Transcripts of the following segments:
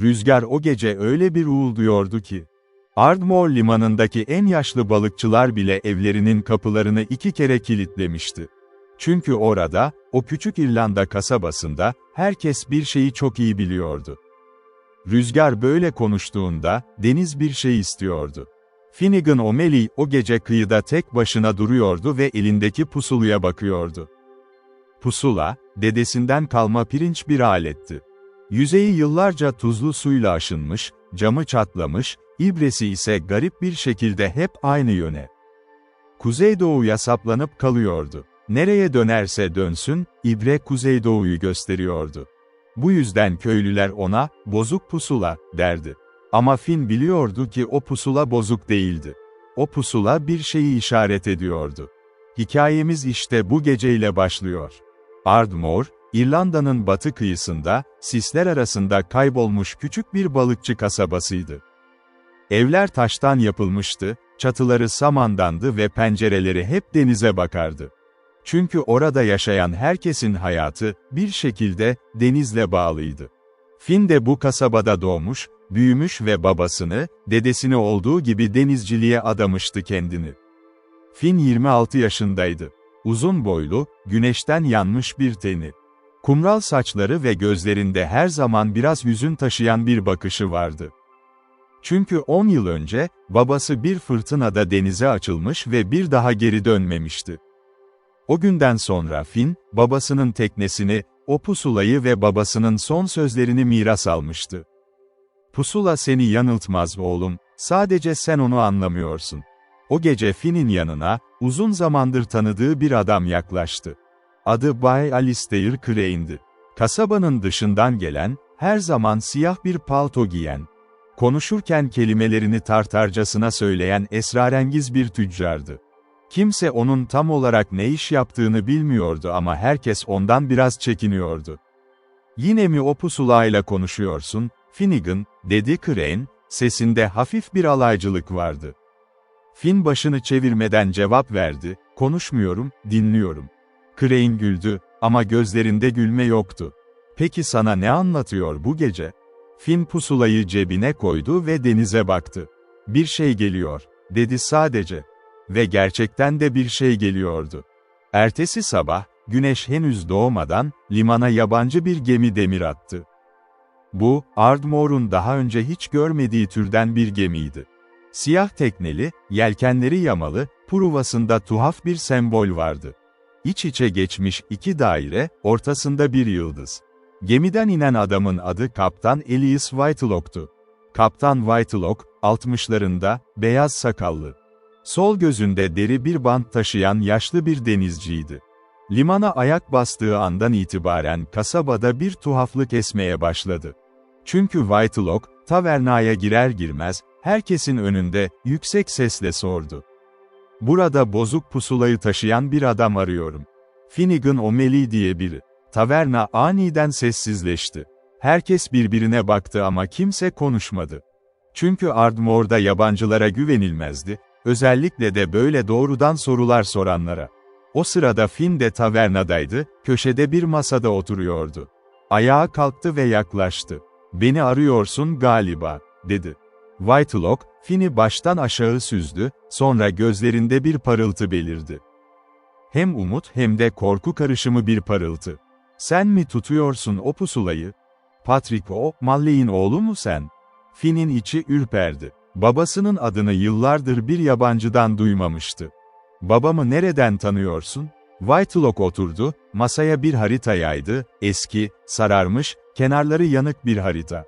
Rüzgar o gece öyle bir uğulduyordu ki, Ardmore limanındaki en yaşlı balıkçılar bile evlerinin kapılarını 2 kere kilitlemişti. Çünkü orada, o küçük İrlanda kasabasında, herkes bir şeyi çok iyi biliyordu. Rüzgar böyle konuştuğunda, deniz bir şey istiyordu. Finnegan O'Malley o gece kıyıda tek başına duruyordu ve elindeki pusuluya bakıyordu. Pusula, dedesinden kalma pirinç bir aletti. Yüzeyi yıllarca tuzlu suyla aşınmış, camı çatlamış, ibresi ise garip bir şekilde hep aynı yöne. Kuzeydoğuya saplanıp kalıyordu. Nereye dönerse dönsün, ibre kuzeydoğuyu gösteriyordu. Bu yüzden köylüler ona, "bozuk pusula," derdi. Ama Finn biliyordu ki o pusula bozuk değildi. O pusula bir şeyi işaret ediyordu. Hikayemiz işte bu geceyle başlıyor. Ardmore, İrlanda'nın batı kıyısında, sisler arasında kaybolmuş küçük bir balıkçı kasabasıydı. Evler taştan yapılmıştı, çatıları samandandı ve pencereleri hep denize bakardı. Çünkü orada yaşayan herkesin hayatı, bir şekilde, denizle bağlıydı. Finn de bu kasabada doğmuş, büyümüş ve babasını, dedesini olduğu gibi denizciliğe adamıştı kendini. Finn 26 yaşındaydı. Uzun boylu, güneşten yanmış bir teni. Kumral saçları ve gözlerinde her zaman biraz hüzün taşıyan bir bakışı vardı. Çünkü 10 yıl önce, babası bir fırtınada denize açılmış ve bir daha geri dönmemişti. O günden sonra Finn, babasının teknesini, o pusulayı ve babasının son sözlerini miras almıştı. "Pusula seni yanıltmaz oğlum, sadece sen onu anlamıyorsun." O gece Finn'in yanına, uzun zamandır tanıdığı bir adam yaklaştı. Adı Bay Alistair Crane'di. Kasabanın dışından gelen, her zaman siyah bir palto giyen, konuşurken kelimelerini tartarcasına söyleyen esrarengiz bir tüccardı. Kimse onun tam olarak ne iş yaptığını bilmiyordu ama herkes ondan biraz çekiniyordu. "Yine mi o pusulayla konuşuyorsun, Finnegan?" dedi Crane, sesinde hafif bir alaycılık vardı. Finn başını çevirmeden cevap verdi, "Konuşmuyorum, dinliyorum." Crane güldü, ama gözlerinde gülme yoktu. "Peki sana ne anlatıyor bu gece?" Finn pusulayı cebine koydu ve denize baktı. "Bir şey geliyor," dedi sadece. Ve gerçekten de bir şey geliyordu. Ertesi sabah, güneş henüz doğmadan, limana yabancı bir gemi demir attı. Bu, Ardmore'un daha önce hiç görmediği türden bir gemiydi. Siyah tekneli, yelkenleri yamalı, pruvasında tuhaf bir sembol vardı. İç içe geçmiş 2 daire, ortasında bir yıldız. Gemiden inen adamın adı Kaptan Elias Whitelock'tu. Kaptan Whitelock, 60'larında, beyaz sakallı. Sol gözünde deri bir bant taşıyan yaşlı bir denizciydi. Limana ayak bastığı andan itibaren kasabada bir tuhaflık esmeye başladı. Çünkü Whitelock, tavernaya girer girmez, herkesin önünde, yüksek sesle sordu. "Burada bozuk pusulayı taşıyan bir adam arıyorum. Finnegan O'Malley diye biri." Taverna aniden sessizleşti. Herkes birbirine baktı ama kimse konuşmadı. Çünkü Ardmore'da yabancılara güvenilmezdi, özellikle de böyle doğrudan sorular soranlara. O sırada Finn de tavernadaydı, köşede bir masada oturuyordu. Ayağa kalktı ve yaklaştı. "Beni arıyorsun galiba," dedi. Whitelock, Finn'i baştan aşağı süzdü, sonra gözlerinde bir parıltı belirdi. Hem umut hem de korku karışımı bir parıltı. "Sen mi tutuyorsun o pusulayı? Patrick O'Malley'in oğlu mu sen?" Finn'in içi ürperdi. Babasının adını yıllardır bir yabancıdan duymamıştı. "Babamı nereden tanıyorsun?" Whitelock oturdu, masaya bir harita yaydı, eski, sararmış, kenarları yanık bir harita.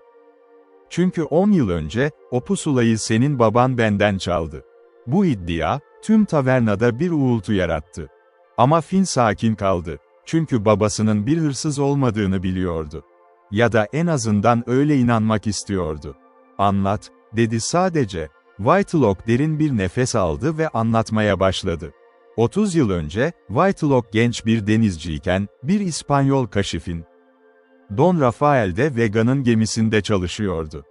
"Çünkü 10 yıl önce, o pusulayı senin baban benden çaldı." Bu iddia, tüm tavernada bir uğultu yarattı. Ama Finn sakin kaldı. Çünkü babasının bir hırsız olmadığını biliyordu. Ya da en azından öyle inanmak istiyordu. "Anlat," dedi sadece. Whitelock derin bir nefes aldı ve anlatmaya başladı. 30 yıl önce, Whitelock genç bir denizciyken, bir İspanyol kaşifin, Don Rafael de Vega'nın gemisinde çalışıyordu.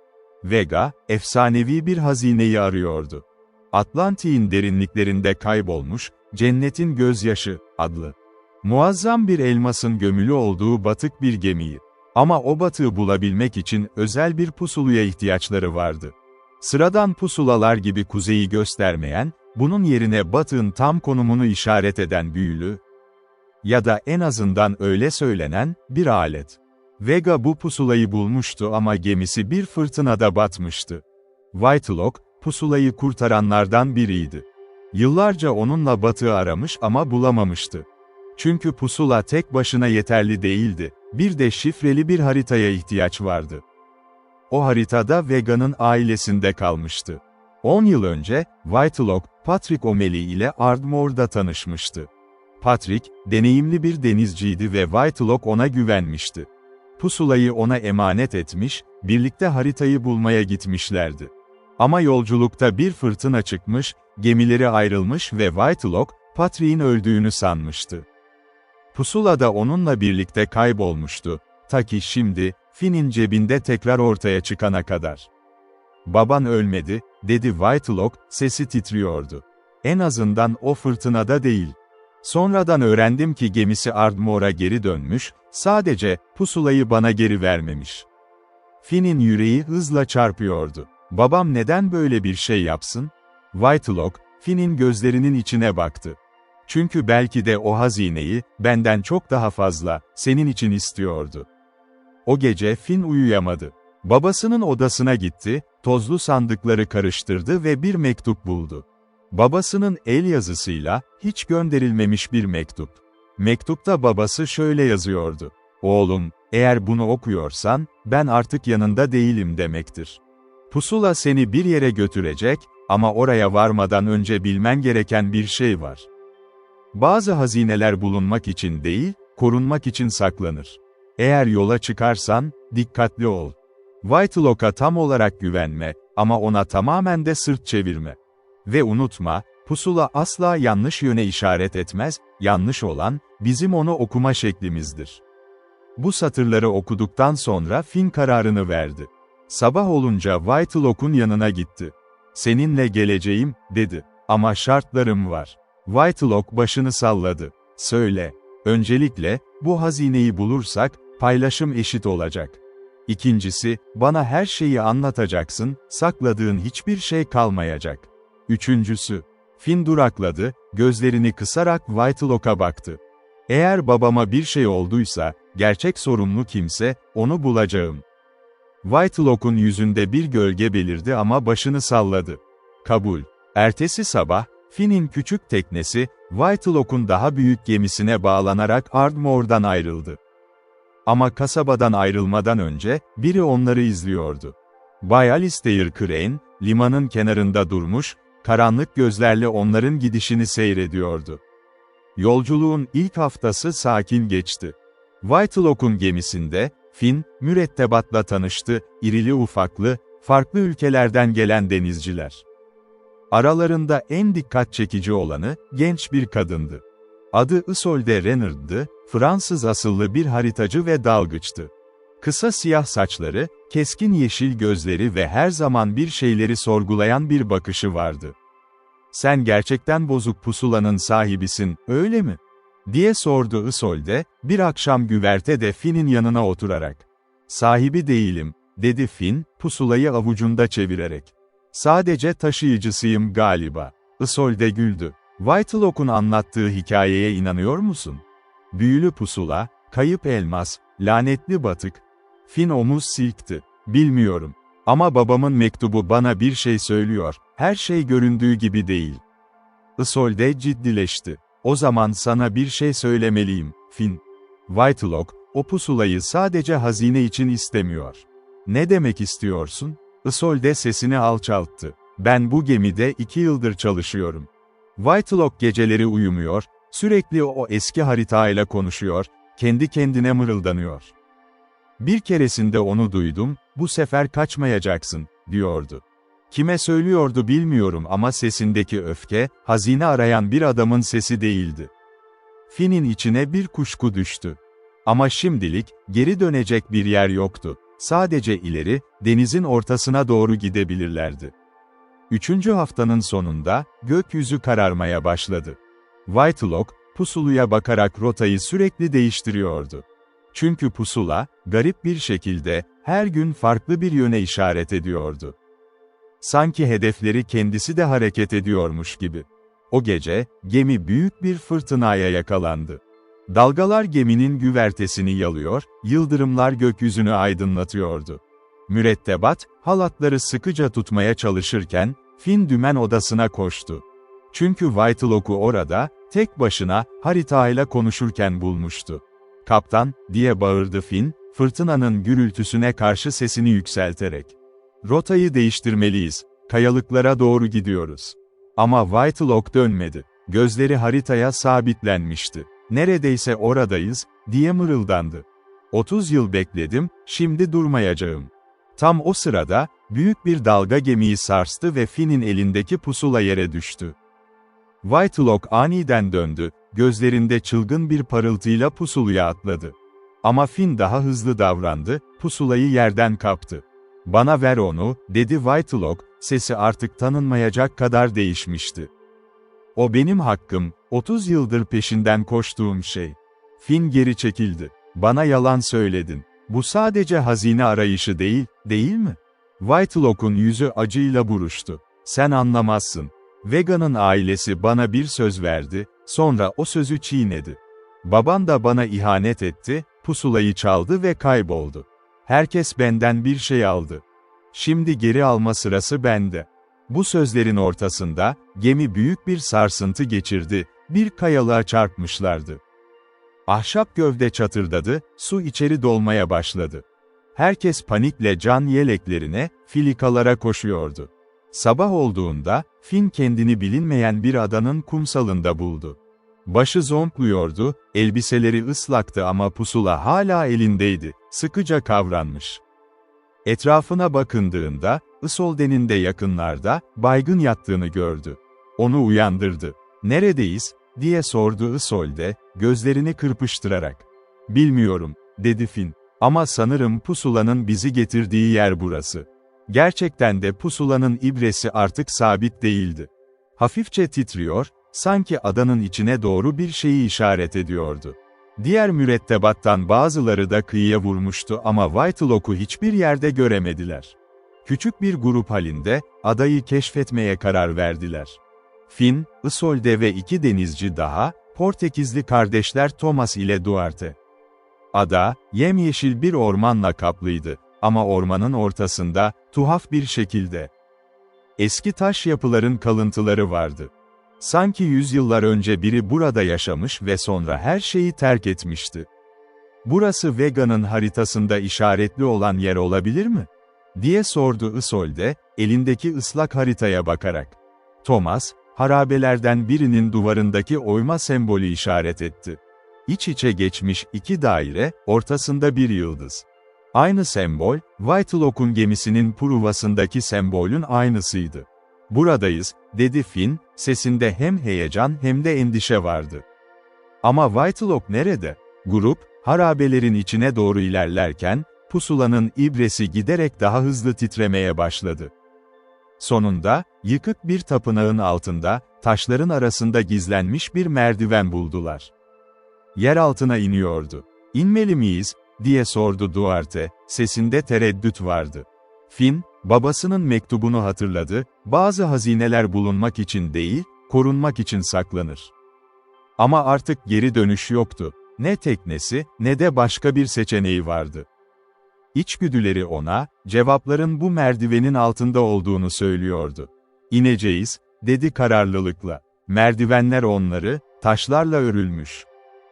Vega, efsanevi bir hazineyi arıyordu. Atlantik'in derinliklerinde kaybolmuş, "Cennetin Gözyaşı" adlı muazzam bir elmasın gömülü olduğu batık bir gemiyi. Ama o batığı bulabilmek için özel bir pusuluya ihtiyaçları vardı. Sıradan pusulalar gibi kuzeyi göstermeyen, bunun yerine batığın tam konumunu işaret eden büyülü, ya da en azından öyle söylenen, bir alet. Vega bu pusulayı bulmuştu ama gemisi bir fırtınada batmıştı. Whitelock, pusulayı kurtaranlardan biriydi. Yıllarca onunla batığı aramış ama bulamamıştı. Çünkü pusula tek başına yeterli değildi, bir de şifreli bir haritaya ihtiyaç vardı. O haritada Vega'nın ailesinde kalmıştı. 10 yıl önce, Whitelock, Patrick O'Malley ile Ardmore'da tanışmıştı. Patrick, deneyimli bir denizciydi ve Whitelock ona güvenmişti. Pusulayı ona emanet etmiş, birlikte haritayı bulmaya gitmişlerdi. Ama yolculukta bir fırtına çıkmış, gemileri ayrılmış ve Whitelock, Patrick'in öldüğünü sanmıştı. Pusula da onunla birlikte kaybolmuştu, ta ki şimdi, Finn'in cebinde tekrar ortaya çıkana kadar. "Baban ölmedi," dedi Whitelock, sesi titriyordu. "En azından o fırtınada değil. Sonradan öğrendim ki gemisi Ardmore'a geri dönmüş, sadece, pusulayı bana geri vermemiş." Finn'in yüreği hızla çarpıyordu. "Babam neden böyle bir şey yapsın?" Whitelock, Finn'in gözlerinin içine baktı. "Çünkü belki de o hazineyi, benden çok daha fazla, senin için istiyordu." O gece Finn uyuyamadı. Babasının odasına gitti, tozlu sandıkları karıştırdı ve bir mektup buldu. Babasının el yazısıyla, hiç gönderilmemiş bir mektup. Mektupta babası şöyle yazıyordu: "Oğlum, eğer bunu okuyorsan, ben artık yanında değilim demektir. Pusula seni bir yere götürecek, ama oraya varmadan önce bilmen gereken bir şey var. Bazı hazineler bulunmak için değil, korunmak için saklanır. Eğer yola çıkarsan, dikkatli ol. Whitelock'a tam olarak güvenme, ama ona tamamen de sırt çevirme. Ve unutma, pusula asla yanlış yöne işaret etmez, yanlış olan, bizim onu okuma şeklimizdir." Bu satırları okuduktan sonra Finn kararını verdi. Sabah olunca Whitelock'un yanına gitti. "Seninle geleceğim," dedi. "Ama şartlarım var." Whitelock başını salladı. "Söyle. Öncelikle, bu hazineyi bulursak, paylaşım eşit olacak. İkincisi, bana her şeyi anlatacaksın, sakladığın hiçbir şey kalmayacak. Üçüncüsü." Finn durakladı, gözlerini kısarak Whitelock'a baktı. "Eğer babama bir şey olduysa, gerçek sorumlu kimse, onu bulacağım." Whitelock'un yüzünde bir gölge belirdi ama başını salladı. "Kabul." Ertesi sabah, Finn'in küçük teknesi, Whitelock'un daha büyük gemisine bağlanarak Ardmore'dan ayrıldı. Ama kasabadan ayrılmadan önce, biri onları izliyordu. Bay Alistair Crane, limanın kenarında durmuş, karanlık gözlerle onların gidişini seyrediyordu. Yolculuğun ilk haftası sakin geçti. Whitelock'un gemisinde, Finn, mürettebatla tanıştı, irili ufaklı, farklı ülkelerden gelen denizciler. Aralarında en dikkat çekici olanı, genç bir kadındı. Adı Isolde Reynard'dı, Fransız asıllı bir haritacı ve dalgıçtı. Kısa siyah saçları, keskin yeşil gözleri ve her zaman bir şeyleri sorgulayan bir bakışı vardı. "Sen gerçekten bozuk pusulanın sahibisin, öyle mi?" diye sordu Isolde, bir akşam güvertede Finn'in yanına oturarak. "Sahibi değilim," dedi Finn, pusulayı avucunda çevirerek. "Sadece taşıyıcısıyım galiba." Isolde güldü. "Whitelock'un anlattığı hikayeye inanıyor musun? Büyülü pusula, kayıp elmas, lanetli batık." Finn omuz silkti. "Bilmiyorum. Ama babamın mektubu bana bir şey söylüyor, her şey göründüğü gibi değil." Isolde ciddileşti. "O zaman sana bir şey söylemeliyim, Finn. Whitelock, o pusulayı sadece hazine için istemiyor." "Ne demek istiyorsun?" Isolde sesini alçalttı. "Ben bu gemide 2 yıldır çalışıyorum. Whitelock geceleri uyumuyor, sürekli o eski haritayla konuşuyor, kendi kendine mırıldanıyor. Bir keresinde onu duydum, 'Bu sefer kaçmayacaksın,' diyordu. Kime söylüyordu bilmiyorum ama sesindeki öfke, hazine arayan bir adamın sesi değildi." Finn'in içine bir kuşku düştü. Ama şimdilik, geri dönecek bir yer yoktu. Sadece ileri, denizin ortasına doğru gidebilirlerdi. 3. haftanın sonunda, gökyüzü kararmaya başladı. Whitelock, pusuluya bakarak rotayı sürekli değiştiriyordu. Çünkü pusula, garip bir şekilde, her gün farklı bir yöne işaret ediyordu. Sanki hedefleri kendisi de hareket ediyormuş gibi. O gece, gemi büyük bir fırtınaya yakalandı. Dalgalar geminin güvertesini yalıyor, yıldırımlar gökyüzünü aydınlatıyordu. Mürettebat, halatları sıkıca tutmaya çalışırken, Finn dümen odasına koştu. Çünkü Whitelock'u orada, tek başına, haritayla konuşurken bulmuştu. "Kaptan," diye bağırdı Finn, fırtınanın gürültüsüne karşı sesini yükselterek. "Rotayı değiştirmeliyiz, kayalıklara doğru gidiyoruz." Ama Whitelock dönmedi. Gözleri haritaya sabitlenmişti. "Neredeyse oradayız," diye mırıldandı. "30 yıl bekledim, şimdi durmayacağım." Tam o sırada, büyük bir dalga gemiyi sarstı ve Finn'in elindeki pusula yere düştü. Whitelock aniden döndü, gözlerinde çılgın bir parıltıyla pusuluya atladı. Ama Finn daha hızlı davrandı, pusulayı yerden kaptı. "Bana ver onu," dedi Whitelock, sesi artık tanınmayacak kadar değişmişti. "O benim hakkım, 30 yıldır peşinden koştuğum şey." Finn geri çekildi. "Bana yalan söyledin. Bu sadece hazine arayışı değil, değil mi?" Whitelock'un yüzü acıyla buruştu. "Sen anlamazsın. Vega'nın ailesi bana bir söz verdi, sonra o sözü çiğnedi. Baban da bana ihanet etti, pusulayı çaldı ve kayboldu. Herkes benden bir şey aldı. Şimdi geri alma sırası bende." Bu sözlerin ortasında, gemi büyük bir sarsıntı geçirdi, bir kayalığa çarpmışlardı. Ahşap gövde çatırdadı, su içeri dolmaya başladı. Herkes panikle can yeleklerine, filikalara koşuyordu. Sabah olduğunda, Finn kendini bilinmeyen bir adanın kumsalında buldu. Başı zonkluyordu, elbiseleri ıslaktı ama pusula hala elindeydi, sıkıca kavranmış. Etrafına bakındığında, Isolde'nin de yakınlarda, baygın yattığını gördü. Onu uyandırdı. "Neredeyiz?" diye sordu Isolde, gözlerini kırpıştırarak. "Bilmiyorum," dedi Finn. "Ama sanırım pusulanın bizi getirdiği yer burası." Gerçekten de pusulanın ibresi artık sabit değildi. Hafifçe titriyor, sanki adanın içine doğru bir şeyi işaret ediyordu. Diğer mürettebattan bazıları da kıyıya vurmuştu ama Whitelock'u hiçbir yerde göremediler. Küçük bir grup halinde, adayı keşfetmeye karar verdiler. Finn, Isolde ve 2 denizci daha, Portekizli kardeşler Thomas ile Duarte. Ada, yemyeşil bir ormanla kaplıydı ama ormanın ortasında, tuhaf bir şekilde, eski taş yapıların kalıntıları vardı. Sanki yüzyıllar önce biri burada yaşamış ve sonra her şeyi terk etmişti. "Burası Vega'nın haritasında işaretli olan yer olabilir mi?" diye sordu Isolde, elindeki ıslak haritaya bakarak. Thomas, harabelerden birinin duvarındaki oyma sembolü işaret etti. İç içe geçmiş 2 daire, ortasında bir yıldız. Aynı sembol, Whitelock'un gemisinin pruvasındaki sembolün aynısıydı. "Buradayız," dedi Finn, sesinde hem heyecan hem de endişe vardı. Ama Whitelock nerede? Grup, harabelerin içine doğru ilerlerken, pusulanın ibresi giderek daha hızlı titremeye başladı. Sonunda, yıkık bir tapınağın altında, taşların arasında gizlenmiş bir merdiven buldular. Yer altına iniyordu. "İnmeli miyiz?" diye sordu Duarte, sesinde tereddüt vardı. Finn, babasının mektubunu hatırladı, "Bazı hazineler bulunmak için değil, korunmak için saklanır." Ama artık geri dönüş yoktu. Ne teknesi, ne de başka bir seçeneği vardı. İçgüdüleri ona, cevapların bu merdivenin altında olduğunu söylüyordu. "İneceğiz," dedi kararlılıkla. Merdivenler onları, taşlarla örülmüş.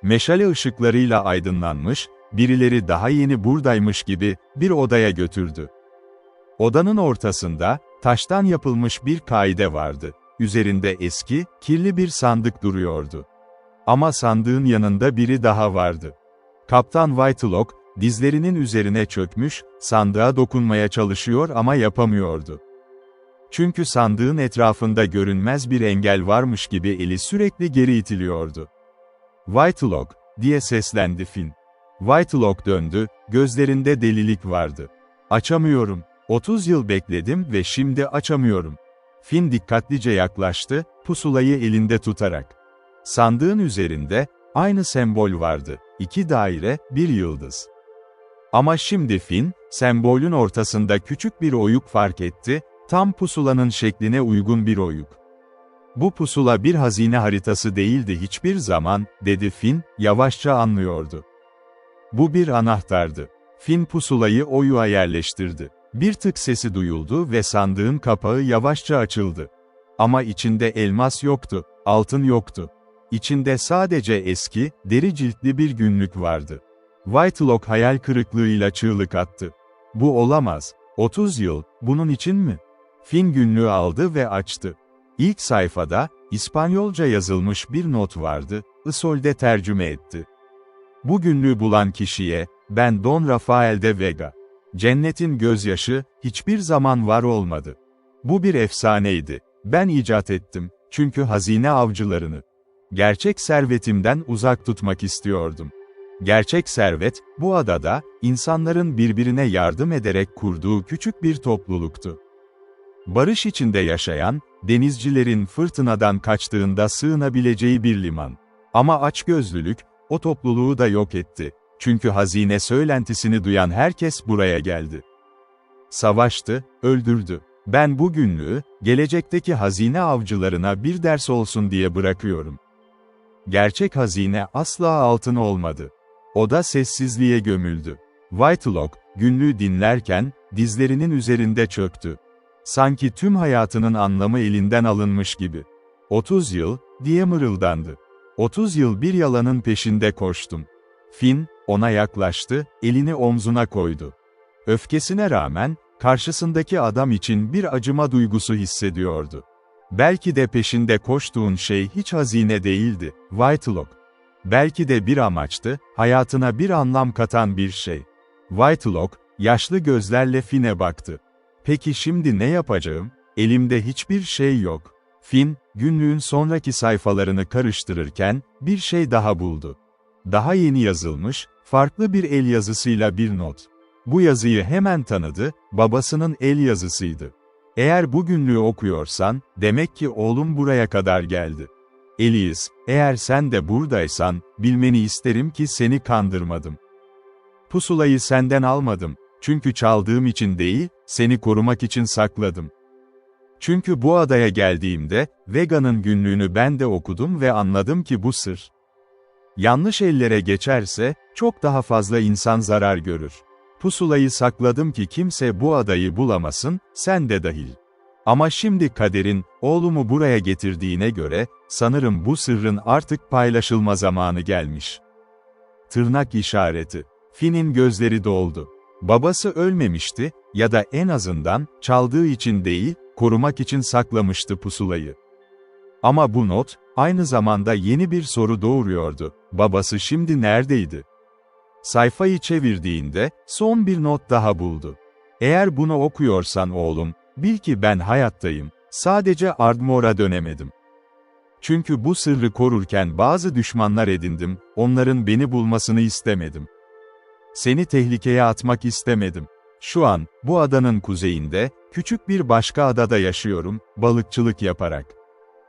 Meşale ışıklarıyla aydınlanmış, birileri daha yeni buradaymış gibi, bir odaya götürdü. Odanın ortasında, taştan yapılmış bir kaide vardı. Üzerinde eski, kirli bir sandık duruyordu. Ama sandığın yanında biri daha vardı. Kaptan Whitelock, dizlerinin üzerine çökmüş, sandığa dokunmaya çalışıyor ama yapamıyordu. Çünkü sandığın etrafında görünmez bir engel varmış gibi eli sürekli geri itiliyordu. "Whitelock," diye seslendi Finn. Whitelock döndü, gözlerinde delilik vardı. "Açamıyorum. 30 yıl bekledim ve şimdi açamıyorum." Finn dikkatlice yaklaştı, pusulayı elinde tutarak. Sandığın üzerinde, aynı sembol vardı. 2 daire, 1 yıldız. Ama şimdi Finn, sembolün ortasında küçük bir oyuk fark etti, tam pusulanın şekline uygun bir oyuk. Bu pusula bir hazine haritası değildi hiçbir zaman, dedi Finn, yavaşça anlıyordu. Bu bir anahtardı. Finn pusulayı oyuğa yerleştirdi. Bir tık sesi duyuldu ve sandığın kapağı yavaşça açıldı. Ama içinde elmas yoktu, altın yoktu. İçinde sadece eski, deri ciltli bir günlük vardı. Whitelock hayal kırıklığıyla çığlık attı. Bu olamaz. 30 yıl, bunun için mi? Finn günlüğü aldı ve açtı. İlk sayfada, İspanyolca yazılmış bir not vardı, Isolde tercüme etti. Bu günlüğü bulan kişiye, ben Don Rafael de Vega. Cennetin gözyaşı, hiçbir zaman var olmadı. Bu bir efsaneydi. Ben icat ettim, çünkü hazine avcılarını gerçek servetimden uzak tutmak istiyordum. Gerçek servet, bu adada, insanların birbirine yardım ederek kurduğu küçük bir topluluktu. Barış içinde yaşayan, denizcilerin fırtınadan kaçtığında sığınabileceği bir liman. Ama açgözlülük, o topluluğu da yok etti. Çünkü hazine söylentisini duyan herkes buraya geldi. Savaştı, öldürdü. Ben bu günlüğü, gelecekteki hazine avcılarına bir ders olsun diye bırakıyorum. Gerçek hazine asla altın olmadı. O da sessizliğe gömüldü. Whitelock, günlüğü dinlerken, dizlerinin üzerinde çöktü. Sanki tüm hayatının anlamı elinden alınmış gibi. 30 yıl, diye mırıldandı. 30 yıl bir yalanın peşinde koştum. Finn, ona yaklaştı, elini omzuna koydu. Öfkesine rağmen, karşısındaki adam için bir acıma duygusu hissediyordu. Belki de peşinde koştuğun şey hiç hazine değildi, Whitelock. Belki de bir amaçtı, hayatına bir anlam katan bir şey. Whitelock, yaşlı gözlerle Finn'e baktı. Peki şimdi ne yapacağım? Elimde hiçbir şey yok. Finn, günlüğün sonraki sayfalarını karıştırırken, bir şey daha buldu. Daha yeni yazılmış, farklı bir el yazısıyla bir not. Bu yazıyı hemen tanıdı, babasının el yazısıydı. Eğer bu günlüğü okuyorsan, demek ki oğlum buraya kadar geldi. Elias, eğer sen de buradaysan, bilmeni isterim ki seni kandırmadım. Pusulayı senden almadım, çünkü çaldığım için değil, seni korumak için sakladım. Çünkü bu adaya geldiğimde, Vega'nın günlüğünü ben de okudum ve anladım ki bu sır. Yanlış ellere geçerse, çok daha fazla insan zarar görür. Pusulayı sakladım ki kimse bu adayı bulamasın, sen de dahil. Ama şimdi kaderin, oğlumu buraya getirdiğine göre, sanırım bu sırrın artık paylaşılma zamanı gelmiş. Tırnak işareti. Finn'in gözleri doldu. Babası ölmemişti, ya da en azından, çaldığı için değil, korumak için saklamıştı pusulayı. Ama bu not, aynı zamanda yeni bir soru doğuruyordu. Babası şimdi neredeydi? Sayfayı çevirdiğinde, son bir not daha buldu. Eğer bunu okuyorsan oğlum, bil ki ben hayattayım, sadece Ardmore'a dönemedim. Çünkü bu sırrı korurken bazı düşmanlar edindim, onların beni bulmasını istemedim. Seni tehlikeye atmak istemedim. Şu an, bu adanın kuzeyinde, küçük bir başka adada yaşıyorum, balıkçılık yaparak.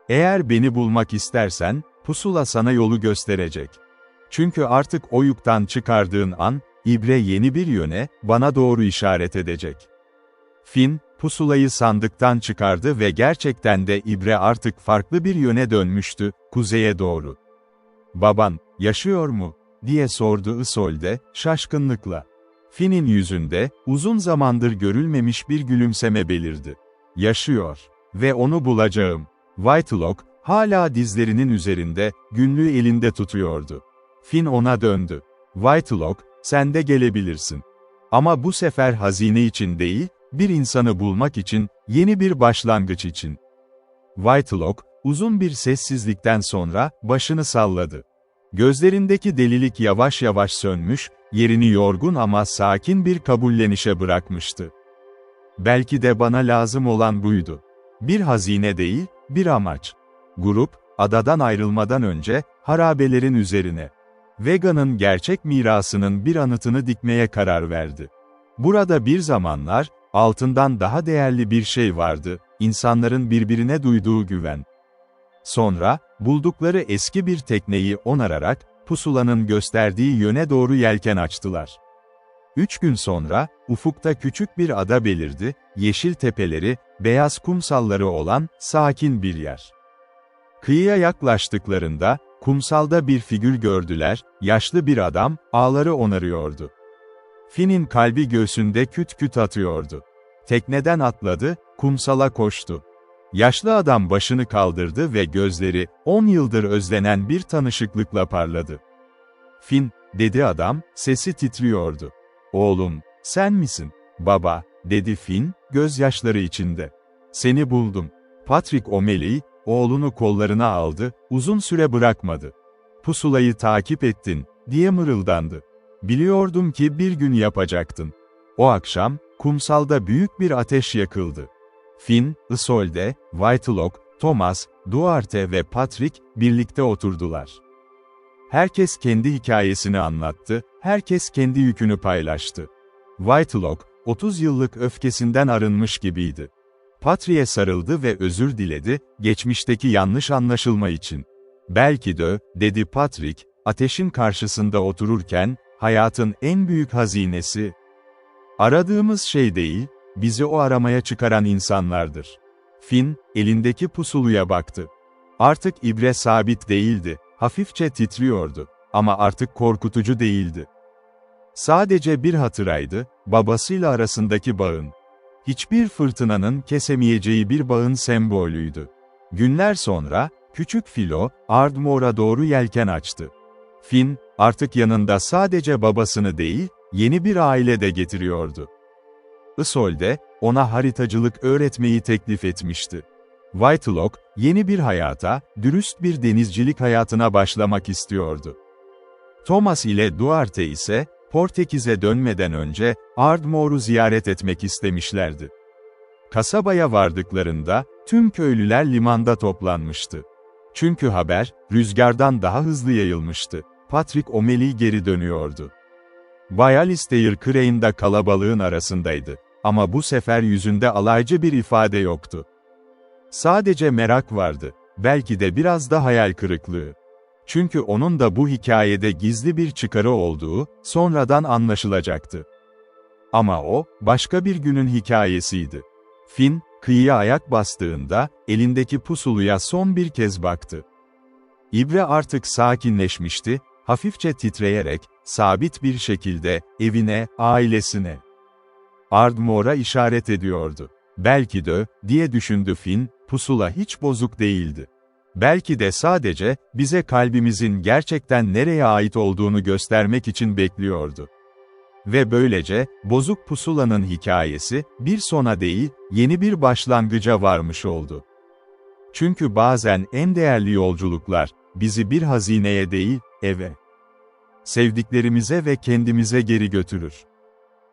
Eğer beni bulmak istersen, pusula sana yolu gösterecek. Çünkü artık oyuktan çıkardığın an, ibre yeni bir yöne, bana doğru işaret edecek. Finn, pusulayı sandıktan çıkardı ve gerçekten de ibre artık farklı bir yöne dönmüştü, kuzeye doğru. "Baban, yaşıyor mu?" diye sordu Isolde, şaşkınlıkla. Finn'in yüzünde, uzun zamandır görülmemiş bir gülümseme belirdi. "Yaşıyor. Ve onu bulacağım." Whitelock, hala dizlerinin üzerinde, günlüğü elinde tutuyordu. Finn ona döndü. "Whitelock, sen de gelebilirsin. Ama bu sefer hazine için değil, bir insanı bulmak için, yeni bir başlangıç için." Whitelock, uzun bir sessizlikten sonra, başını salladı. Gözlerindeki delilik yavaş yavaş sönmüş, yerini yorgun ama sakin bir kabullenişe bırakmıştı. Belki de bana lazım olan buydu. Bir hazine değil, bir amaç. Grup, adadan ayrılmadan önce, harabelerin üzerine, Vega'nın gerçek mirasının bir anıtını dikmeye karar verdi. Burada bir zamanlar, altından daha değerli bir şey vardı, insanların birbirine duyduğu güven. Sonra, buldukları eski bir tekneyi onararak, pusulanın gösterdiği yöne doğru yelken açtılar. 3 gün sonra, ufukta küçük bir ada belirdi, yeşil tepeleri, beyaz kumsalları olan, sakin bir yer. Kıyıya yaklaştıklarında, kumsalda bir figür gördüler, yaşlı bir adam, ağları onarıyordu. Finn'in kalbi göğsünde küt küt atıyordu. Tekneden atladı, kumsala koştu. Yaşlı adam başını kaldırdı ve gözleri, 10 yıldır özlenen bir tanışıklıkla parladı. "Finn," dedi adam, sesi titriyordu. "Oğlum, sen misin?" "Baba," dedi Finn, gözyaşları içinde. "Seni buldum." Patrick O'Malley, oğlunu kollarına aldı, uzun süre bırakmadı. "Pusulayı takip ettin," diye mırıldandı. "Biliyordum ki bir gün yapacaktın." O akşam, kumsalda büyük bir ateş yakıldı. Finn, Isolde, Whitelock, Thomas, Duarte ve Patrick, birlikte oturdular. Herkes kendi hikayesini anlattı, herkes kendi yükünü paylaştı. Whitelock, 30 yıllık öfkesinden arınmış gibiydi. Patrick'e sarıldı ve özür diledi, geçmişteki yanlış anlaşılma için. "Belki de," dedi Patrick, ateşin karşısında otururken, "hayatın en büyük hazinesi, aradığımız şey değil, bizi o aramaya çıkaran insanlardır." Finn, elindeki pusuluya baktı. Artık ibre sabit değildi, hafifçe titriyordu. Ama artık korkutucu değildi. Sadece bir hatıraydı, babasıyla arasındaki bağın. Hiçbir fırtınanın kesemeyeceği bir bağın sembolüydü. Günler sonra, küçük Filo, Ardmore'a doğru yelken açtı. Finn, artık yanında sadece babasını değil, yeni bir aile de getiriyordu. Isolde, ona haritacılık öğretmeyi teklif etmişti. Whitelock, yeni bir hayata, dürüst bir denizcilik hayatına başlamak istiyordu. Thomas ile Duarte ise, Portekiz'e dönmeden önce, Ardmore'u ziyaret etmek istemişlerdi. Kasabaya vardıklarında, tüm köylüler limanda toplanmıştı. Çünkü haber, rüzgardan daha hızlı yayılmıştı. Patrick O'Malley geri dönüyordu. Bay Alistair Crane da kalabalığın arasındaydı. Ama bu sefer yüzünde alaycı bir ifade yoktu. Sadece merak vardı, belki de biraz da hayal kırıklığı. Çünkü onun da bu hikayede gizli bir çıkarı olduğu, sonradan anlaşılacaktı. Ama o, başka bir günün hikayesiydi. Finn, kıyıya ayak bastığında, elindeki pusuluya son bir kez baktı. İbre artık sakinleşmişti, hafifçe titreyerek, sabit bir şekilde, evine, ailesine, Ardmore'a işaret ediyordu. Belki de, diye düşündü Finn, pusula hiç bozuk değildi. Belki de sadece, bize kalbimizin gerçekten nereye ait olduğunu göstermek için bekliyordu. Ve böylece, bozuk pusulanın hikayesi, bir sona değil, yeni bir başlangıca varmış oldu. Çünkü bazen en değerli yolculuklar, bizi bir hazineye değil, eve, sevdiklerimize ve kendimize geri götürür.